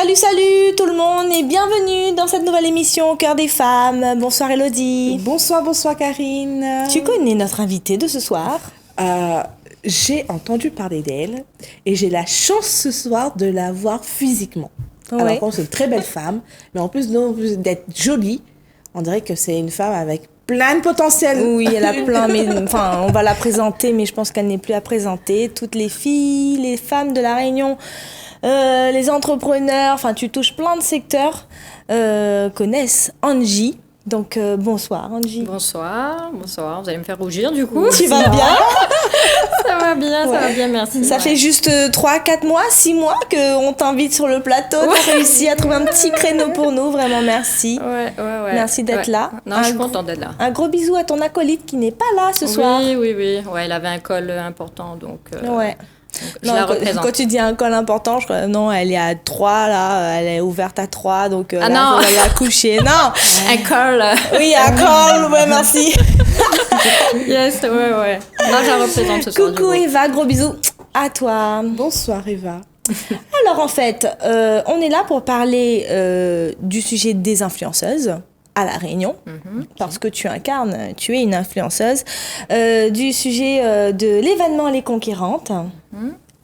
Salut tout le monde et bienvenue dans cette nouvelle émission Au cœur des femmes. Bonsoir Elodie. Bonsoir Karine. Tu connais notre invitée de ce soir? J'ai entendu parler d'elle et j'ai la chance ce soir de la voir physiquement. Ouais. Alors, c'est une très belle femme, mais en plus d'être jolie, on dirait que c'est une femme avec plein de potentiel. Oui, elle a plein, mais enfin, on va la présenter, mais je pense qu'elle n'est plus à présenter. Toutes les filles, les femmes de La Réunion, les entrepreneurs, enfin, tu touches plein de secteurs, connaissent Angie. Donc, bonsoir Angie. Bonsoir, vous allez me faire rougir du coup. Tu vas bien? Ça va bien, merci. Ça fait juste 3, 4 mois, 6 mois qu'on t'invite sur le plateau. T'as réussi à trouver un petit créneau pour nous, vraiment merci. Ouais. Merci d'être là. Non, je suis contente d'être là. Un gros bisou à ton acolyte qui n'est pas là ce soir. Oui. Ouais, elle avait un col important, donc Ouais. je la représente. Quand tu dis un col important, je crois, non, elle est à 3, là, elle est ouverte à 3, donc là, non. elle a couché. Non. Un col. Oui, un col, ouais, merci. Yes, ouais. Non, je la représente ce soir. Coucou Eva, gros bisous à toi. Bonsoir Eva. Alors en fait, on est là pour parler du sujet des influenceuses à La Réunion, parce que tu es une influenceuse, du sujet de l'événement Les Conquérantes,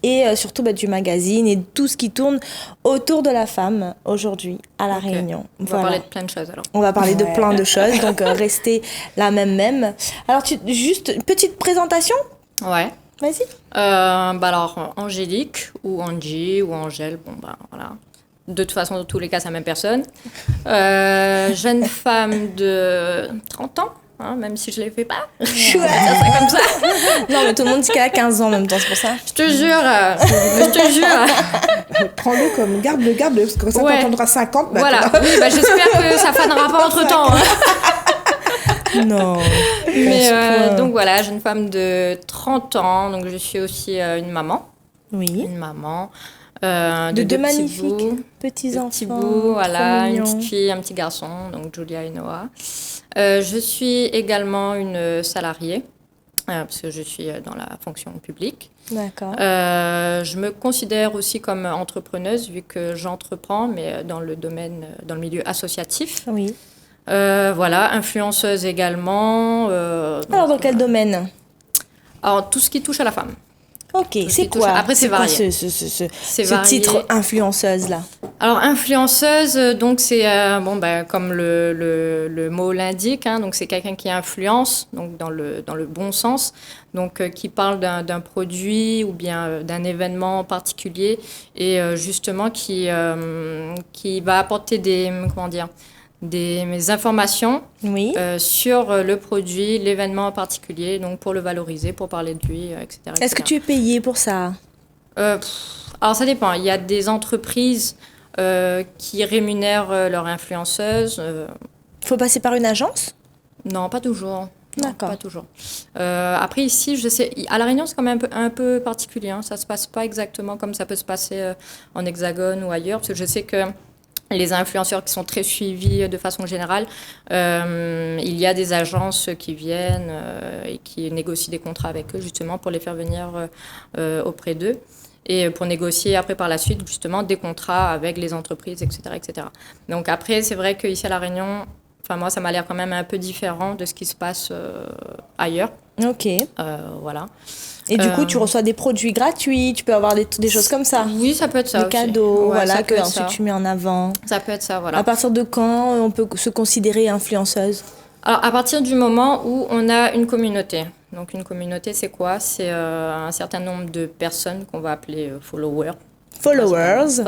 et surtout du magazine et tout ce qui tourne autour de la femme aujourd'hui à La Réunion. On va parler de plein de choses alors. On va parler de plein de choses, donc restez là même. Alors juste une petite présentation. Ouais. Vas-y. Alors, Angélique, ou Angie, ou Angèle, voilà. De toute façon, dans tous les cas, c'est la même personne. Jeune femme de 30 ans, hein, même si je ne les fais pas. Ça serait comme ça. Non, mais tout le monde dit qu'elle a 15 ans en même temps, c'est pour ça. Je te jure. Prends-le comme garde-le, parce que ça t'entendra 50. Voilà, oui, j'espère que ça fanera pas entre-temps. Non. Mais donc voilà, jeune femme de 30 ans, donc je suis aussi une maman. Oui. Une maman. De deux magnifiques petits enfants. Petits bouts, voilà, une mignons. petite fille, un petit garçon, donc Julia et Noah. Je suis également une salariée, parce que je suis dans la fonction publique. D'accord. Je me considère aussi comme entrepreneuse, vu que j'entreprends, mais dans le milieu associatif. Oui. Voilà, influenceuse également. Alors, dans quel domaine? Alors, tout ce qui touche à la femme. Ok, c'est quoi? Après, c'est varié. Ce titre influenceuse là. Alors, influenceuse, donc c'est comme le mot l'indique, hein, donc c'est quelqu'un qui influence, donc dans le bon sens, donc qui parle d'un produit ou bien d'un événement particulier et justement qui va apporter des informations Oui. sur le produit, l'événement en particulier, donc pour le valoriser, pour parler de lui, etc. Est-ce que tu es payée pour ça? Alors ça dépend. Il y a des entreprises qui rémunèrent leurs influenceuses. Faut passer par une agence? Non, pas toujours. D'accord. Non, pas toujours. Après ici, je sais, à La Réunion, c'est quand même un peu particulier. Hein. Ça se passe pas exactement comme ça peut se passer en Hexagone ou ailleurs, parce que je sais que les influenceurs qui sont très suivis de façon générale, il y a des agences qui viennent et qui négocient des contrats avec eux justement pour les faire venir auprès d'eux et pour négocier après par la suite justement des contrats avec les entreprises, etc. etc. Donc après, c'est vrai qu'ici à La Réunion, moi, ça m'a l'air quand même un peu différent de ce qui se passe ailleurs. Ok. Voilà. Et du coup, tu reçois des produits gratuits, tu peux avoir des choses comme ça. Oui, ça peut être ça des aussi. Cadeaux, Ouais, voilà, peut que être ensuite ça. tu mets en avant. Ça peut être ça, voilà. À partir de quand on peut se considérer influenceuse? Alors, à partir du moment où on a une communauté. Donc, une communauté, c'est quoi? C'est un certain nombre de personnes qu'on va appeler followers. Followers.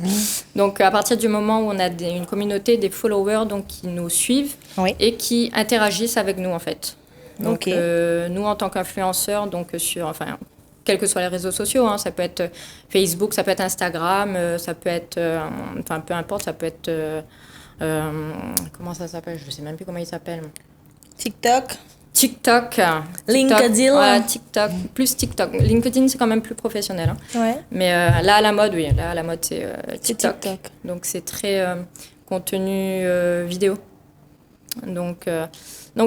Yes. Donc, à partir du moment où on a une communauté, des followers donc, qui nous suivent et qui interagissent avec nous, en fait. Donc, nous, en tant qu'influenceurs, donc quels que soient les réseaux sociaux, hein, ça peut être Facebook, ça peut être Instagram, ça peut être, peu importe, ça peut être, comment ça s'appelle? Je ne sais même plus comment il s'appelle. TikTok. LinkedIn. Voilà, plus TikTok. LinkedIn, c'est quand même plus professionnel. Hein. Ouais. Mais là, à la mode, oui. Là, à la mode, c'est TikTok. TikTok. Donc, c'est très contenu vidéo. Donc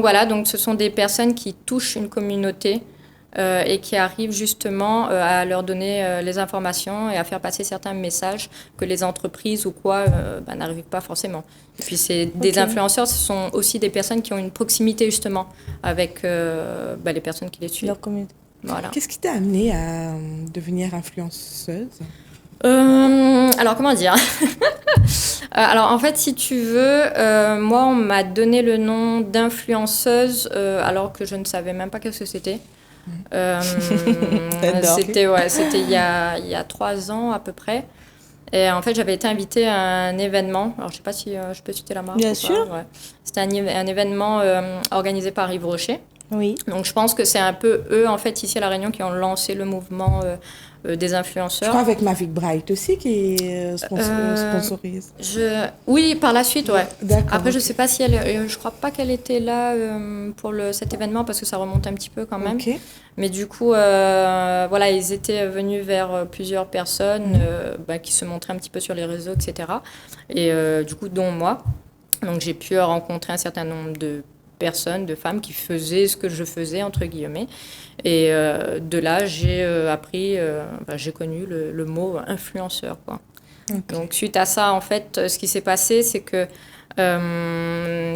voilà, donc ce sont des personnes qui touchent une communauté et qui arrivent justement à leur donner les informations et à faire passer certains messages que les entreprises ou quoi n'arrivent pas forcément. Et puis c'est des influenceurs, ce sont aussi des personnes qui ont une proximité justement avec les personnes qui les suivent. Leur communauté. Voilà. Qu'est-ce qui t'a amené à devenir influenceuse? Alors, comment dire? Alors, en fait, si tu veux, moi, on m'a donné le nom d'influenceuse alors que je ne savais même pas qu'est-ce que c'était. C'était il y a 3 ans à peu près. Et en fait, j'avais été invitée à un événement. Alors, je ne sais pas si je peux citer la marque. Bien sûr. Ouais. C'était un événement organisé par Yves Rocher. Oui. Donc, je pense que c'est un peu eux, en fait, ici à La Réunion, qui ont lancé le mouvement des influenceurs. Je crois avec Mavic Bright aussi qui sponsorise. Oui, par la suite, ouais. D'accord. Après, je sais pas si je crois pas qu'elle était là pour cet événement parce que ça remonte un petit peu quand même. Okay. Mais du coup, voilà, ils étaient venus vers plusieurs personnes qui se montraient un petit peu sur les réseaux, etc. Et du coup, dont moi. Donc, j'ai pu rencontrer un certain nombre de personnes, de femmes qui faisaient ce que je faisais, entre guillemets. Et de là, j'ai appris, j'ai connu le mot influenceur, quoi. Okay. Donc, suite à ça, en fait, ce qui s'est passé, c'est que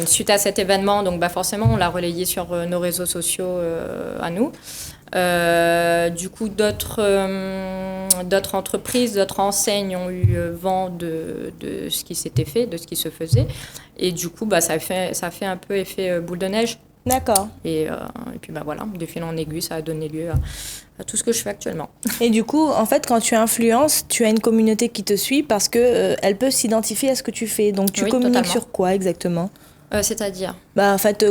suite à cet événement, donc forcément, on l'a relayé sur nos réseaux sociaux à nous. Du coup, d'autres entreprises, d'autres enseignes ont eu vent de ce qui s'était fait, de ce qui se faisait. Et du coup, ça fait un peu effet boule de neige. D'accord. Et puis voilà, de fil en aiguille, ça a donné lieu à tout ce que je fais actuellement. Et du coup, en fait, quand tu influences, tu as une communauté qui te suit parce que elle peut s'identifier à ce que tu fais. Donc, tu communiques totalement. Sur quoi exactement? C'est-à-dire en fait,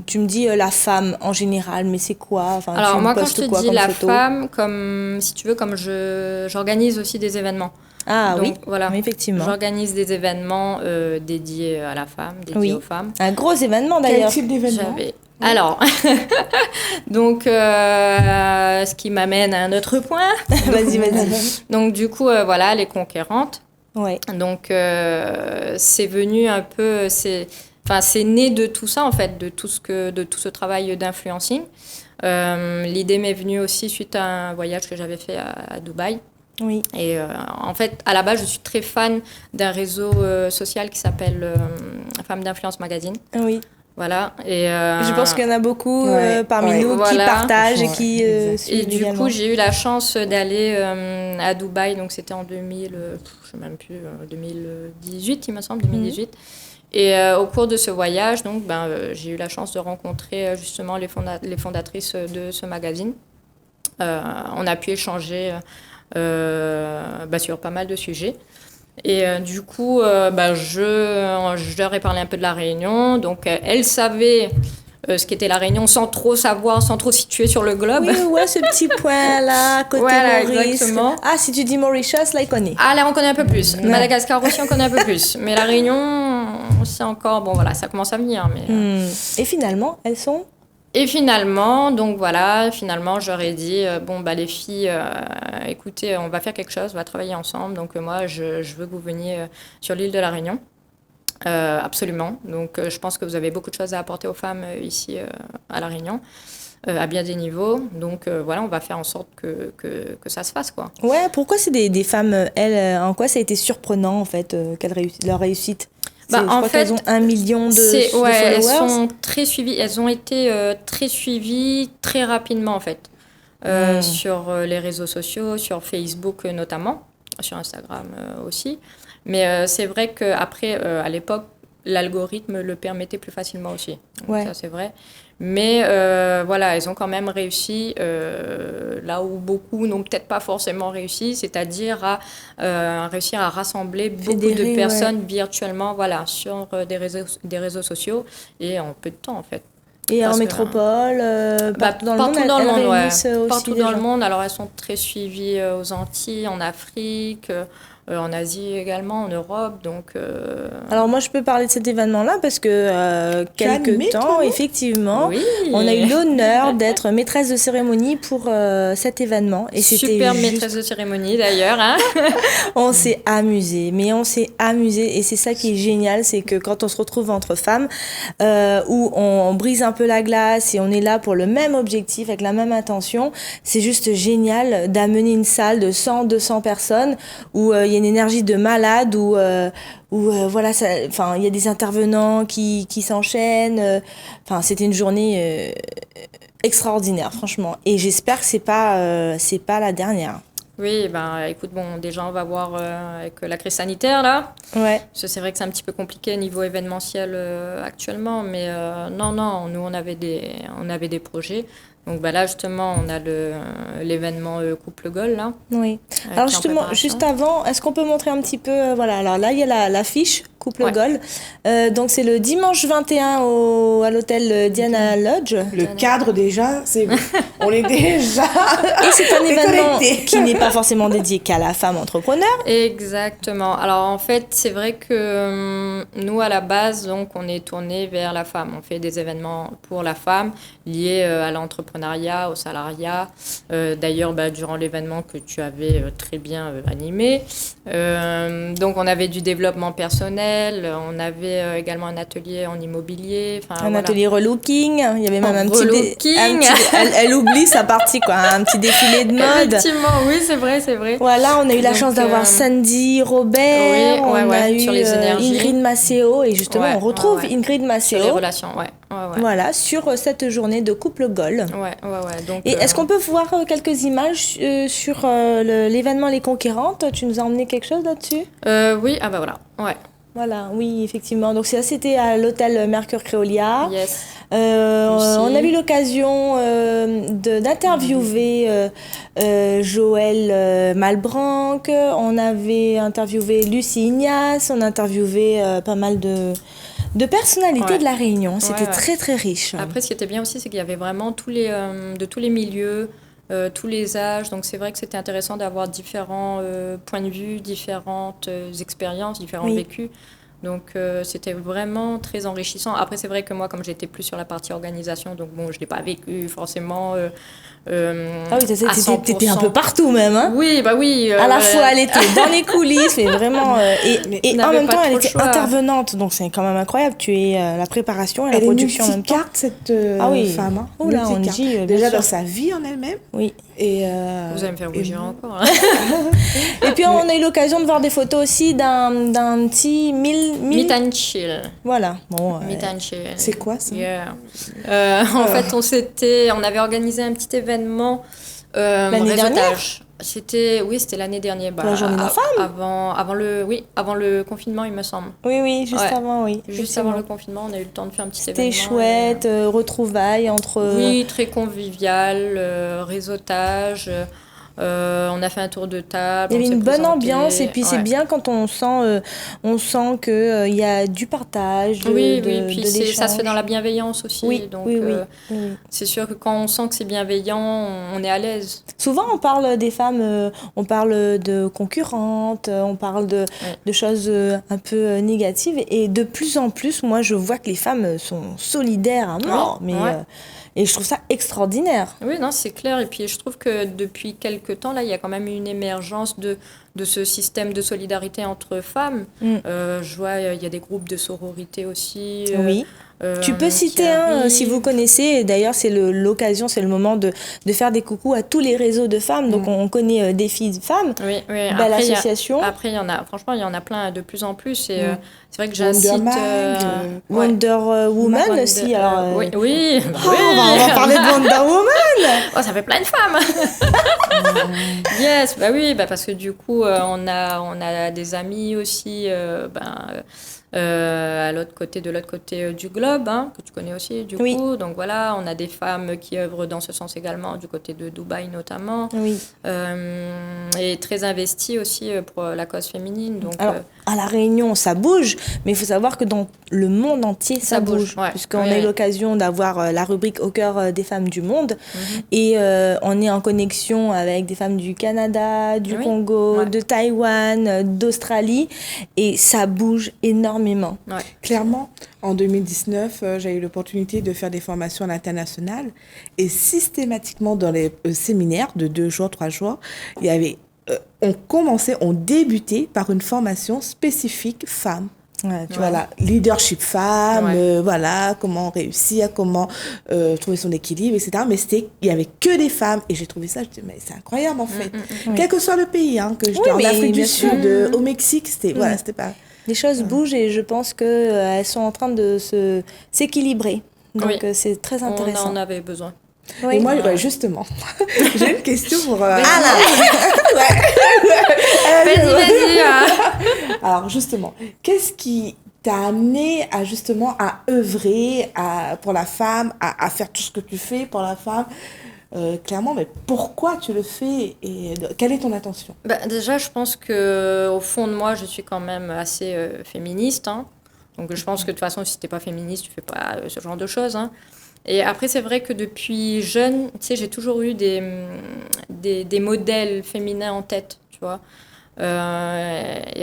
tu me dis la femme en général, mais c'est quoi? Alors, moi, quand je te dis la femme, comme, si tu veux, comme j'organise aussi des événements. Ah donc, oui, voilà, effectivement. J'organise des événements dédiés à la femme, dédiés aux femmes. Un gros événement d'ailleurs. Quel type d'événement? Alors, donc, ce qui m'amène à un autre point. Vas-y. Donc, du coup, voilà, les conquérantes. Ouais. Donc, c'est venu un peu... c'est né de tout ça, en fait, de tout ce travail d'influencing. L'idée m'est venue aussi suite à un voyage que j'avais fait à Dubaï. Oui. Et en fait, à la base, je suis très fan d'un réseau social qui s'appelle Femmes d'Influence Magazine. Oui. Voilà. Et je pense qu'il y en a beaucoup parmi nous qui partagent et qui suivent. Et du coup, j'ai eu la chance d'aller à Dubaï. Donc, c'était en 2018, il me semble, 2018. Et au cours de ce voyage, donc, j'ai eu la chance de rencontrer justement les fondatrices de ce magazine. On a pu échanger sur pas mal de sujets. Et du coup, je leur ai parlé un peu de la Réunion. Donc, elles savaient ce qu'était la Réunion sans trop savoir, sans trop situer sur le globe. Oui, ouais, ce petit point-là, côté voilà, Maurice. Exactement. Ah, si tu dis Mauritius, là, il connaît. Ah, là, on connaît un peu plus. Madagascar aussi, on connaît un peu plus. Mais la Réunion, c'est encore... Bon, voilà, ça commence à venir. Mais, Et finalement, elles sont... Et finalement, j'aurais dit, les filles, écoutez, on va faire quelque chose, on va travailler ensemble. Donc, moi, je veux que vous veniez sur l'île de la Réunion. Absolument. Donc, je pense que vous avez beaucoup de choses à apporter aux femmes ici à la Réunion, à bien des niveaux. Donc, on va faire en sorte que ça se fasse, quoi. Ouais, pourquoi c'est des femmes, elles, en quoi ça a été surprenant, en fait, leur réussite? En fait, elles ont 1 million de followers. Elles sont très suivies. Elles ont été très suivies très rapidement, en fait, sur les réseaux sociaux, sur Facebook notamment, sur Instagram aussi. Mais c'est vrai qu'après, à l'époque, l'algorithme le permettait plus facilement aussi. Donc, ça, c'est vrai. Mais elles ont quand même réussi là où beaucoup n'ont peut-être pas forcément réussi, c'est-à-dire à réussir à rassembler beaucoup de personnes virtuellement sur des réseaux sociaux et en peu de temps, en fait. Et en métropole, partout dans le monde, partout dans le monde. Alors, elles sont très suivies aux Antilles, en Afrique, en Asie également, en Europe. Donc, Alors moi je peux parler de cet événement-là parce que Tu as animé, quelque temps, toi, non effectivement, oui. on a eu l'honneur d'être maîtresse de cérémonie pour cet événement. Et c'était Super juste... maîtresse de cérémonie d'ailleurs. Hein. On s'est amusé, mais on s'est amusé et c'est ça qui est génial, c'est que quand on se retrouve entre femmes, où on brise un peu la glace et on est là pour le même objectif, avec la même intention, c'est juste génial d'amener une salle de 100, 200 personnes où il y a une énergie de malade, où voilà, enfin il y a des intervenants qui s'enchaînent. Enfin, c'était une journée extraordinaire, franchement. Et j'espère que c'est pas la dernière. Oui, ben écoute, bon, déjà on va voir avec la crise sanitaire là. Ouais. Parce que c'est vrai que c'est un petit peu compliqué niveau événementiel actuellement, mais non, nous on avait des projets. Donc bah, là justement on a l'événement Couple Goal là. Oui. Alors qui est en justement, préparation. juste avant, est-ce qu'on peut montrer un petit peu, voilà, alors là il y a l'affiche Couple Ouais. Goal. Donc c'est le dimanche 21 à l'hôtel Diana Lodge. Le cadre déjà, on est déjà. Et c'est un événement déconnecté. qui n'est pas forcément dédié qu'à la femme entrepreneur. Exactement. Alors en fait, c'est vrai que nous à la base, donc on est tourné vers la femme. On fait des événements pour la femme liés à l'entrepreneuriat, au salariat. D'ailleurs, bah, durant l'événement que tu avais très bien animé, donc on avait du développement personnel, on avait également un atelier en immobilier. Enfin, Un voilà. atelier relooking. Il y avait même un Relooking. elle oublie sa partie, quoi. Un petit défilé de mode. Effectivement, oui, c'est vrai. Voilà, on a eu la Donc, chance d'avoir Sandy Robert, oui, on a eu sur les énergies. Ingrid Maceo, et justement Ouais, on retrouve ouais. Ingrid Sur les Maceo, relations, ouais. voilà, sur cette journée de couple Goal. Ouais. Donc, Et est-ce qu'on peut voir quelques images sur l'événement Les Conquérantes? Tu nous as emmené quelque chose là-dessus? oui, ah bah voilà, ouais. Voilà, oui, effectivement. Donc ça, c'était à l'hôtel Mercure Créolia. Yes. On a eu l'occasion d'interviewer Joël Malbranc. On avait interviewé Lucie Ignace. On a interviewé pas mal de personnalités Ouais. de la Réunion. C'était Ouais. très très riche. Après, ce qui était bien aussi, c'est qu'il y avait vraiment de tous les milieux, tous les âges. Donc, c'est vrai que c'était intéressant d'avoir différents points de vue, différentes expériences, différents Oui. vécus. Donc, c'était vraiment très enrichissant. Après, c'est vrai que moi, comme j'étais plus sur la partie organisation, donc bon, je l'ai pas vécu forcément Ah oui, à 100%. t'étais un peu partout même, hein? Oui, bah oui. À la fois, elle était dans les coulisses, mais vraiment. Et on en n'avait même pas temps, trop elle le était choix. intervenante. Donc, c'est quand même incroyable. Tu es la préparation et la Elle est production en même temps. multicarte, cette Ah oui. femme. Hein. Oh là, on Multicarte. dit, bien déjà sûr. dans sa vie en elle-même. Oui. Et, Vous allez me faire et rougir moi. encore. Hein. Et puis, on a eu l'occasion de voir des photos aussi d'un petit Meet and chill. Voilà. Bon, Meet and chill. C'est quoi ça? Yeah. En fait, on avait organisé un petit événement L'année dernière. réseautage. C'était l'année dernière. Pour la journée de la femme. Avant le confinement, il me semble. oui, juste Ouais. avant, oui. Juste effectivement. avant le confinement, on a eu le temps de faire un petit C'était événement. chouette, retrouvailles entre... Oui, très convivial, réseautage. On a fait un tour de table. Il y avait on s'est une bonne présenté. ambiance et puis c'est Ouais. bien quand on sent que il y a du partage, Oui, de puis de ça se fait dans la l'échange. bienveillance aussi. Oui, donc, oui. c'est sûr que quand on sent que c'est bienveillant, on est à l'aise. Souvent, on parle des femmes, on parle de concurrentes, on parle de choses un peu négatives. Et de plus en plus, moi, je vois que les femmes sont solidaires à mort. Ouais, Mais, ouais. et je trouve ça extraordinaire. Oui, non, c'est clair. Et puis, je trouve que depuis quelques temps, là, il y a quand même une émergence de ce système de solidarité entre femmes. Je vois, il y a des groupes de sororité aussi. Oui. Tu peux qui citer un, arrivent. si vous connaissez. Et d'ailleurs, c'est l'occasion, c'est le moment de faire des coucous à tous les réseaux de femmes. Donc, on connaît des filles de femmes. Oui. Belle Après, association. Après, franchement, il y en a plein de plus en plus. Et c'est vrai que Wonder j'incite. Mag, Wonder Woman aussi. Alors, oui. Oh, on va parler de Wonder Woman. Oh, ça fait plein de femmes. Yes, bah oui, parce que du coup, on a des amis aussi de l'autre côté du globe, hein, que tu connais aussi, du Oui. coup. Donc voilà, on a des femmes qui œuvrent dans ce sens également, du côté de Dubaï notamment. Oui. Et très investies aussi pour la cause féminine. Donc, Alors, à La Réunion, ça bouge, mais il faut savoir que dans le monde entier, ça bouge. ouais. Puisqu'on Oui, a eu oui. l'occasion d'avoir la rubrique Au cœur des femmes du monde. Et on est en connexion avec des femmes du Canada, du Oui. Congo, Ouais. de Taïwan, d'Australie. Et ça bouge énormément. Ouais. Clairement, en 2019, j'ai eu l'opportunité de faire des formations à l'international. Et systématiquement, dans les séminaires de 2 jours, 3 jours, il y avait, on débutait par une formation spécifique femmes. Ouais, tu vois. Voilà, leadership femme, Ouais. voilà, comment réussir, comment trouver son équilibre, etc. Mais il y avait que des femmes et j'ai trouvé ça, je dis, mais c'est incroyable en fait. Quel que soit le pays, hein, que j'étais Oui, en mais Afrique du bien Sud, sûr. au Mexique, c'était pas... Les choses bougent et je pense qu'elles sont en train de s'équilibrer. Donc, Oui. c'est très On intéressant. en avait besoin. Oui. Et moi, ouais, justement, j'ai une question pour... Ah Vas-y. Alors justement, qu'est-ce qui t'a amené à justement à œuvrer pour la femme, à faire tout ce que tu fais pour la femme clairement, mais pourquoi tu le fais et quelle est ton intention? Déjà, je pense que au fond de moi, je suis quand même assez féministe. Hein. Donc, je pense que de toute façon, si t'es pas féministe, tu fais pas ce genre de choses. Hein. Et après, c'est vrai que depuis jeune, tu sais, j'ai toujours eu des modèles féminins en tête, tu vois. Et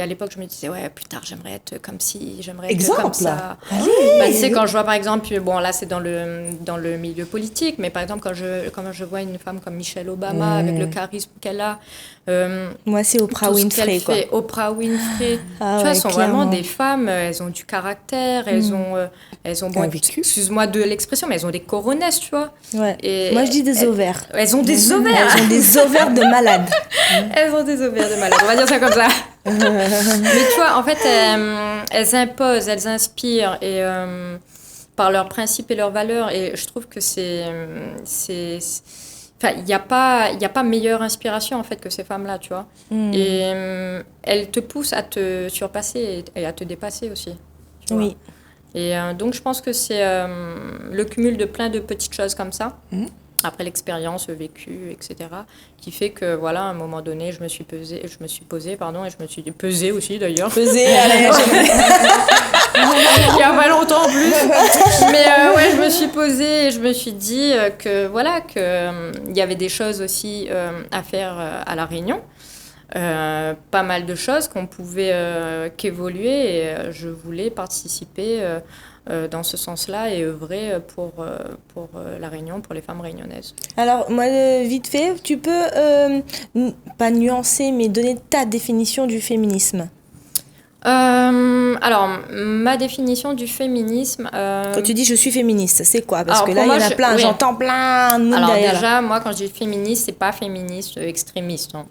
à l'époque, je me disais, ouais, plus tard, j'aimerais être comme ci, j'aimerais être comme Exemple. ça. Tu sais, quand je vois, par exemple, bon, là, c'est dans le milieu politique, mais par exemple, quand je vois une femme comme Michelle Obama, avec le charisme qu'elle a, Moi, c'est Oprah tout ce Winfrey, qu'elle quoi. fait, Oprah Winfrey, Ah tu vois, ouais, elles sont clairement. vraiment des femmes, elles ont du caractère, elles ont bon, Un vécu. excuse-moi de l'expression, mais elles ont des coronesses, tu vois. Ouais. Et Moi, je dis des ovaires. Elles ont des ovaires. Elles ont des ovaires de malade. Elles ont des ovaires de malade, on va dire ça comme ça. Mais tu vois, en fait, elles imposent, elles inspirent et par leurs principes et leurs valeurs. Et je trouve que enfin, il n'y a pas meilleure inspiration en fait que ces femmes-là, tu vois. Et elles te poussent à te surpasser et à te dépasser aussi. Tu vois. Oui. Et donc, je pense que c'est le cumul de plein de petites choses comme ça. Après l'expérience vécue, etc., qui fait que, voilà, à un moment donné, je me suis posée, et je me suis pesée aussi, d'ailleurs. Pesée, allez, Il y a pas longtemps, en plus. Mais ouais, je me suis posée et je me suis dit que, voilà, il y avait des choses aussi à faire à La Réunion. Pas mal de choses qu'on pouvait qu'évoluer et je voulais participer dans ce sens-là et œuvrer pour La Réunion, pour les femmes réunionnaises. Alors, moi, vite fait, tu peux, pas nuancer, mais donner ta définition du féminisme. Alors, ma définition du féminisme... Quand tu dis je suis féministe, c'est quoi? Parce Alors, que pour là, moi, il y en a plein, oui. j'entends plein de monde Alors derrière. déjà, moi, quand je dis féministe, c'est pas féministe extrémiste. Hein.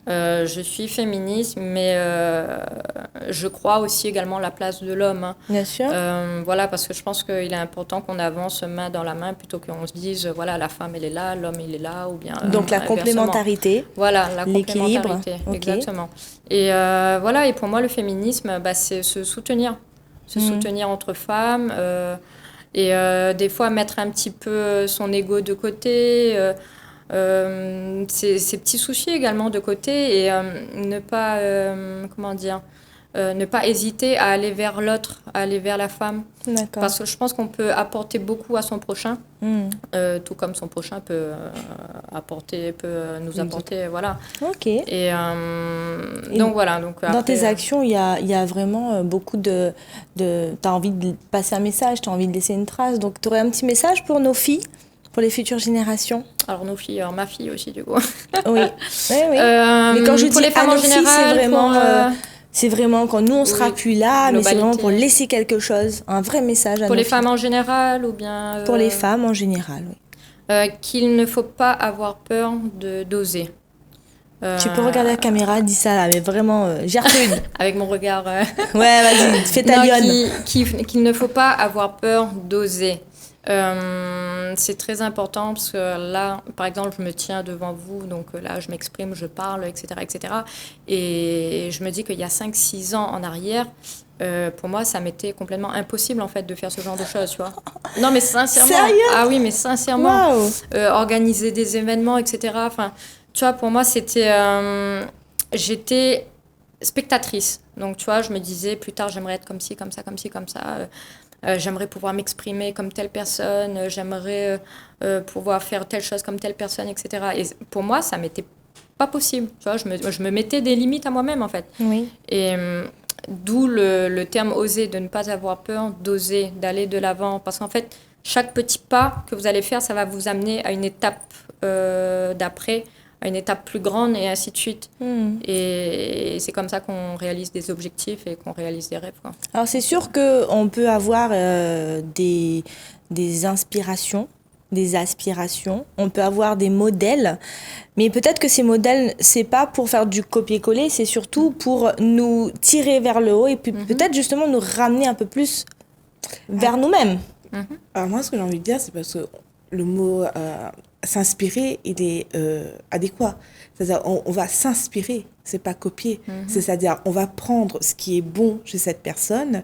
Je suis féministe, mais je crois aussi également à la place de l'homme. Hein. Bien sûr. Voilà, parce que je pense qu'il est important qu'on avance main dans la main plutôt qu'on se dise, voilà, la femme, elle est là, l'homme, il est là, ou bien... Donc, la inversement. complémentarité. Voilà, la l'équilibre. complémentarité, Ok. exactement. Et voilà, et pour moi, le féminisme, c'est se soutenir. Se soutenir entre femmes et des fois mettre un petit peu son ego de côté, ses petits soucis également de côté et ne pas, comment dire, ne pas hésiter à aller vers l'autre, à aller vers la femme. D'accord. Parce que je pense qu'on peut apporter beaucoup à son prochain, tout comme son prochain peut nous apporter, voilà. Ok. Et donc voilà. Donc, Dans après, tes actions, il y a vraiment beaucoup de... T'as envie de passer un message, t'as envie de laisser une trace. Donc, tu aurais un petit message pour nos filles, pour les futures générations? Alors nos filles, ma fille aussi du coup. Oui. Oui, oui. Mais quand je pour dis les femmes à en nos filles, général, c'est vraiment quand nous, on sera Oui, plus là, mais c'est vraiment globalité. pour laisser quelque chose, un vrai message à pour nos les filles. femmes en général ou bien Pour les femmes en général, oui. qu'il ne faut pas avoir peur d'oser. Tu peux regarder la caméra, dis ça là, mais vraiment, Gertrude. Avec mon regard. Ouais, vas-y, fais ta Non, lionne. qu'il ne faut pas avoir peur d'oser. C'est très important parce que là, par exemple, je me tiens devant vous, donc là, je m'exprime, je parle, etc., etc. Et je me dis qu'il y a 5-6 ans en arrière, pour moi, ça m'était complètement impossible, en fait, de faire ce genre de choses, tu vois. Non, mais sincèrement. Sérieux? Ah oui, mais sincèrement. Waouh. Organiser des événements, etc. Enfin, tu vois, pour moi, c'était... j'étais spectatrice. Donc, tu vois, je me disais, plus tard, j'aimerais être comme ci, comme ça, comme ci, comme ça. J'aimerais pouvoir m'exprimer comme telle personne. J'aimerais pouvoir faire telle chose comme telle personne, etc. Et pour moi, ça m'était pas possible. Tu vois, je me mettais des limites à moi-même, en fait. Oui. Et d'où le terme oser, de ne pas avoir peur, d'oser, d'aller de l'avant. Parce qu'en fait, chaque petit pas que vous allez faire, ça va vous amener à une étape d'après, à une étape plus grande et ainsi de suite. Et c'est comme ça qu'on réalise des objectifs et qu'on réalise des rêves, quoi. Alors c'est sûr qu'on peut avoir des inspirations, des aspirations, on peut avoir des modèles, mais peut-être que ces modèles, c'est pas pour faire du copier-coller, c'est surtout pour nous tirer vers le haut et puis peut-être justement nous ramener un peu plus vers nous-mêmes. Alors moi, ce que j'ai envie de dire, c'est parce que le mot s'inspirer, il est adéquat. C'est-à-dire, on va s'inspirer, c'est pas copier. C'est-à-dire, on va prendre ce qui est bon chez cette personne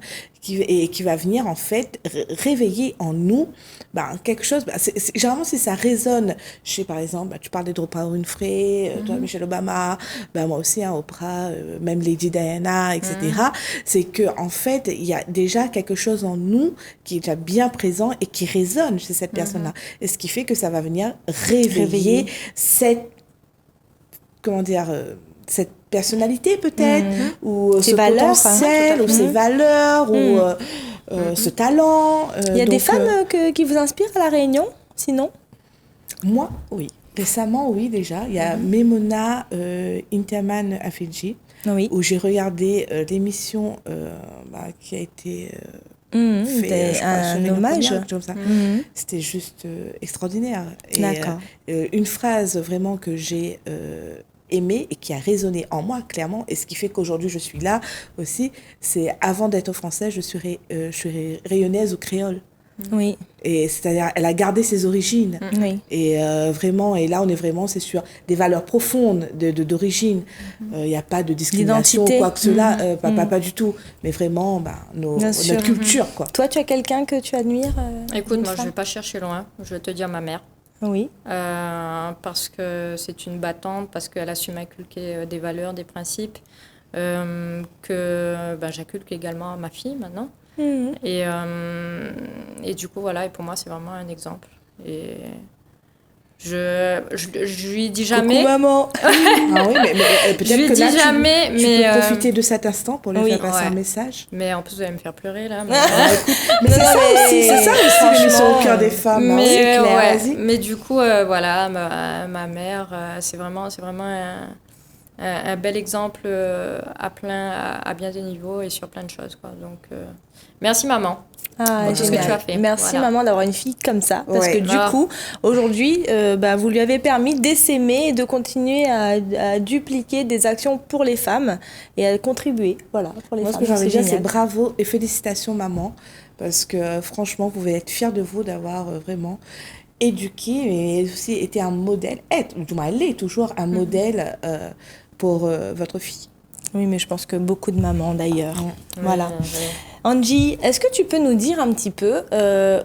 et qui va venir, en fait, réveiller en nous quelque chose. Généralement, si ça résonne chez, par exemple, tu parles d'Oprah Winfrey, toi, Michelle Obama, moi aussi, hein, Oprah, même Lady Diana, etc. C'est que, en fait, il y a déjà quelque chose en nous qui est déjà bien présent et qui résonne chez cette personne-là. Et ce qui fait que ça va venir réveiller cette, comment dire, cette personnalité peut-être, ou Ses ce valeurs, potentiel, ou ses valeurs, ou ce talent. Il y a des femmes qui vous inspirent à La Réunion, sinon? Moi, oui. Récemment, oui, déjà. Il y a Memona Interman à Fidji, où j'ai regardé l'émission qui a été fait, un hommage. Comme ça. C'était juste extraordinaire. Et, D'accord. Une phrase vraiment que j'ai aimée et qui a résonné en moi, clairement, et ce qui fait qu'aujourd'hui je suis là aussi, c'est avant d'être française, je suis rayonnaise ou créole. Oui. Et c'est-à-dire, elle a gardé ses origines. Oui. Et vraiment, et là, on est vraiment, c'est sur des valeurs profondes d'origine. Il n'y a pas de discrimination, D'identité. quoi que cela, pas du tout. Mais vraiment, notre culture, quoi. Toi, tu as quelqu'un que tu admires? Écoute, moi, je ne vais pas chercher loin. Je vais te dire ma mère. Oui. Parce que c'est une battante, parce qu'elle a su m'inculquer des valeurs, des principes, que j'inculque également à ma fille maintenant. Et du coup, voilà, et pour moi, c'est vraiment un exemple. Et je lui dis jamais. Coucou maman. Ah oui, mais peut-être je lui que dis là, jamais, tu mais peux profiter de cet instant pour lui faire passer un message. Mais en plus, vous allez me faire pleurer là. Mais, mais c'est ça aussi, l'émission au cœur des femmes. Mais, c'est clair, ouais, mais du coup, voilà, ma mère, c'est vraiment un bel exemple à bien des niveaux et sur plein de choses, quoi. Donc, merci maman. Ah, pour tout ce que tu as fait. Merci Voilà. maman d'avoir une fille comme ça, parce Ouais. que du coup, aujourd'hui, vous lui avez permis d'essaimer et de continuer à dupliquer des actions pour les femmes et à contribuer, voilà, pour les Moi, ce femmes. que j'ai envie de dire, c'est génial. bravo et félicitations, maman, parce que franchement, vous pouvez être fiers de vous d'avoir vraiment éduqué, mais aussi été un modèle, du moins, elle est toujours un modèle pour votre fille. Oui, mais je pense que beaucoup de mamans d'ailleurs. Voilà. Oui. Angie, est-ce que tu peux nous dire un petit peu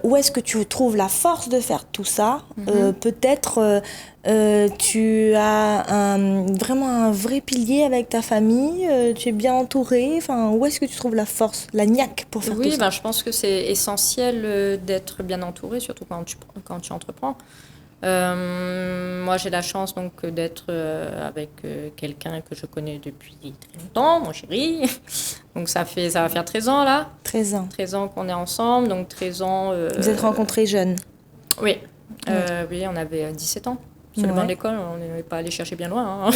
où est-ce que tu trouves la force de faire tout ça? Peut-être tu as vraiment un vrai pilier avec ta famille, tu es bien entourée. Enfin, où est-ce que tu trouves la force, la niaque pour faire tout ça? Je pense que c'est essentiel d'être bien entouré, surtout quand tu entreprends. Moi, j'ai la chance donc d'être avec quelqu'un que je connais depuis très longtemps, mon chéri. Donc ça va faire 13 ans là. 13 ans. 13 ans qu'on est ensemble, donc 13 ans... Vous êtes rencontrés jeunes? Oui. Oui, on avait 17 ans. Sur le banc de l'école, on n'est pas allé chercher bien loin. Hein.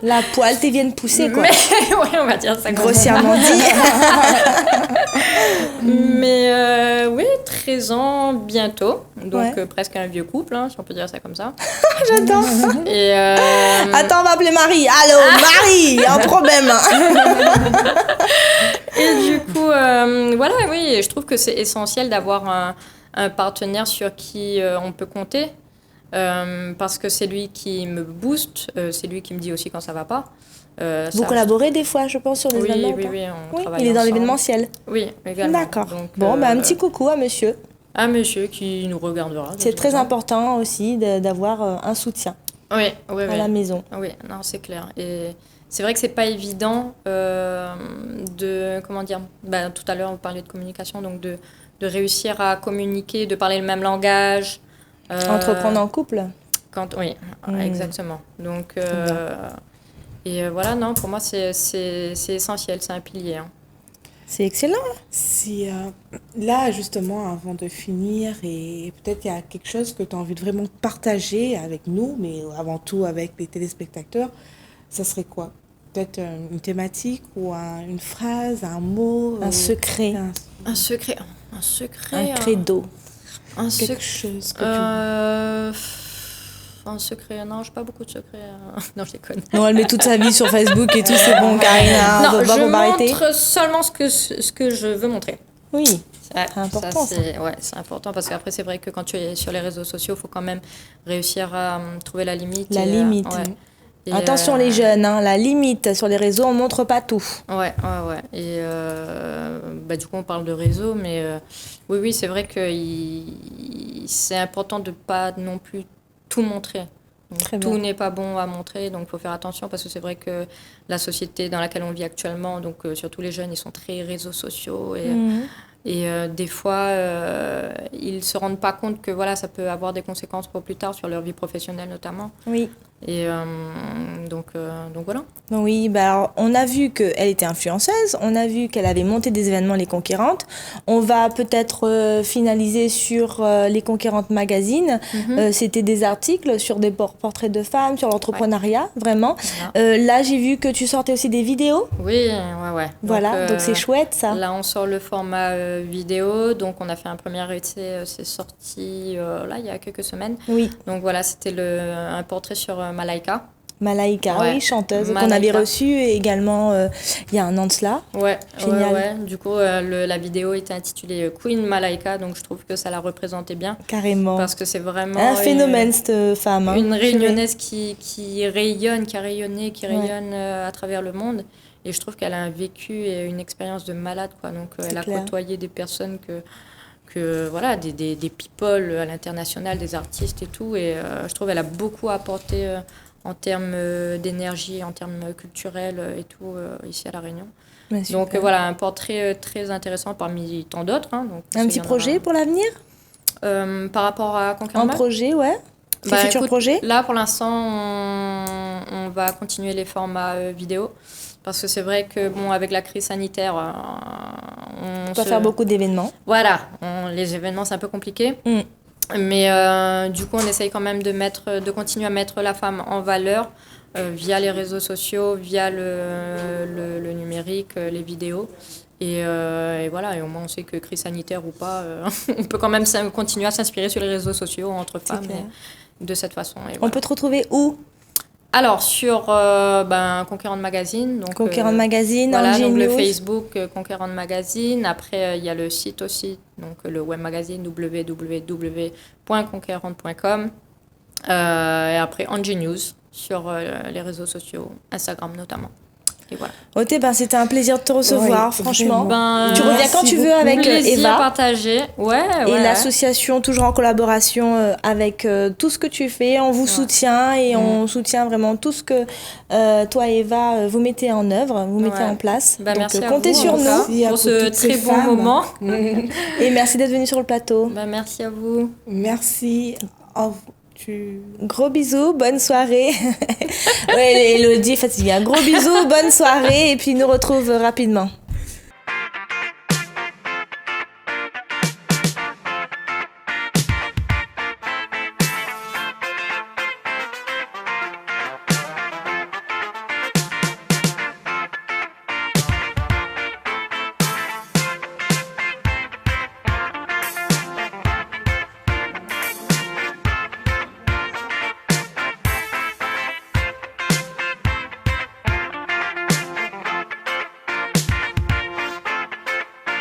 La poêle t'es vient de pousser, quoi. Mais, ouais, on va dire ça grossièrement dit. Mais oui, 13 ans bientôt. Donc presque un vieux couple, hein, si on peut dire ça comme ça. J'adore. Et Attends, on va appeler Marie. Allô, Marie, un problème. Et du coup, voilà, oui, je trouve que c'est essentiel d'avoir un partenaire sur qui on peut compter. Parce que c'est lui qui me booste, c'est lui qui me dit aussi quand ça va pas. Vous collaborez des fois, je pense, sur des événements? Oui, on travaille il est dans ensemble. l'événementiel. Oui, également. D'accord. Donc, un petit coucou à monsieur. Un monsieur qui nous regardera. C'est très important aussi d'avoir un soutien à la maison. Oui, non, c'est clair. Et c'est vrai que c'est pas évident comment dire, tout à l'heure, on parlait de communication, donc de réussir à communiquer, de parler le même langage. Entreprendre en couple. Oui, exactement. Donc, voilà, non, pour moi, c'est essentiel, c'est un pilier. Hein. C'est excellent. Si, là, justement, avant de finir, et peut-être il y a quelque chose que tu as envie de vraiment partager avec nous, mais avant tout avec les téléspectateurs, ça serait quoi? Peut-être une thématique ou une phrase, un mot? Un secret. Un secret. Un credo. Quelque chose que un secret, non, j'ai pas beaucoup de secrets. Non, je déconne. Non, elle met toute sa vie sur Facebook et tout, c'est bon, Karina. Non, je montre seulement ce que je veux montrer. Oui, c'est important. C'est important parce qu'après, c'est vrai que quand tu es sur les réseaux sociaux, il faut quand même réussir à trouver la limite. La limite. Et attention les jeunes, la limite. Sur les réseaux, on montre pas tout. Ouais. Et du coup, on parle de réseau, mais oui, c'est vrai que c'est important de pas non plus tout montrer. Donc, tout n'est pas bon à montrer, donc il faut faire attention parce que c'est vrai que la société dans laquelle on vit actuellement, donc surtout les jeunes, ils sont très réseaux sociaux et des fois, ils se rendent pas compte que voilà, ça peut avoir des conséquences pour plus tard sur leur vie professionnelle notamment. Oui. Et donc voilà. Oui, alors, on a vu qu'elle était influenceuse, on a vu qu'elle avait monté des événements Les Conquérantes. On va peut-être finaliser sur Les Conquérantes Magazine. C'était des articles sur des portraits de femmes, sur l'entrepreneuriat, vraiment. Là, j'ai vu que tu sortais aussi des vidéos. Oui. Voilà, donc c'est chouette ça. Là, on sort le format vidéo, donc on a fait un premier essai, c'est sorti là, il y a quelques semaines. Oui. Donc voilà, c'était un portrait sur Malaika. Malaika, oui, chanteuse, qu'on avait reçue également il y a un an de cela. Ouais, génial. Ouais. Du coup, la vidéo était intitulée Queen Malaika, donc je trouve que ça la représentait bien. Carrément. Parce que c'est vraiment un phénomène, cette femme. Une Réunionnaise qui rayonne, qui a rayonné, qui rayonne à travers le monde. Et je trouve qu'elle a un vécu et une expérience de malade, quoi. Donc, elle a côtoyé des personnes voilà, des people à l'international, des artistes et tout. Et je trouve qu'elle a beaucoup apporté en termes d'énergie, en termes culturels et tout, ici à La Réunion. Donc voilà, un portrait très intéressant parmi tant d'autres. Hein, donc, un petit projet pour l'avenir par rapport à Conquérant. Un projet, ouais. Tes futurs projets? Là, pour l'instant, on va continuer les formats vidéo. Parce que c'est vrai que, avec la crise sanitaire, on peut faire beaucoup d'événements. Voilà, les événements, c'est un peu compliqué. Mais du coup, on essaye quand même de continuer à mettre la femme en valeur via les réseaux sociaux, via le numérique, les vidéos. Et voilà, et au moins on sait que crise sanitaire ou pas, on peut quand même continuer à s'inspirer sur les réseaux sociaux entre femmes de cette façon. Et voilà. On peut te retrouver où? Alors, sur Conquérante Magazine. Donc, Conquérante Magazine, voilà, donc le Facebook Conquérante Magazine. Après, il y a le site aussi, donc le web magazine www.conquérante.com. Et après, Angie News sur les réseaux sociaux, Instagram notamment. Et voilà. Oté, c'était un plaisir de te recevoir, franchement. Tu reviens quand tu veux beaucoup. avec Eva. Partager. Et l'association, toujours en collaboration avec tout ce que tu fais. On vous soutient et on soutient vraiment tout ce que toi et Eva, vous mettez en œuvre, vous mettez en place. Donc, merci comptez sur nous pour ce très bon moment. Et merci d'être venu sur le plateau. Merci à vous. Merci. Au revoir. Gros bisous, bonne soirée. Elodie est fatiguée. Gros bisous, bonne soirée et puis nous retrouve rapidement.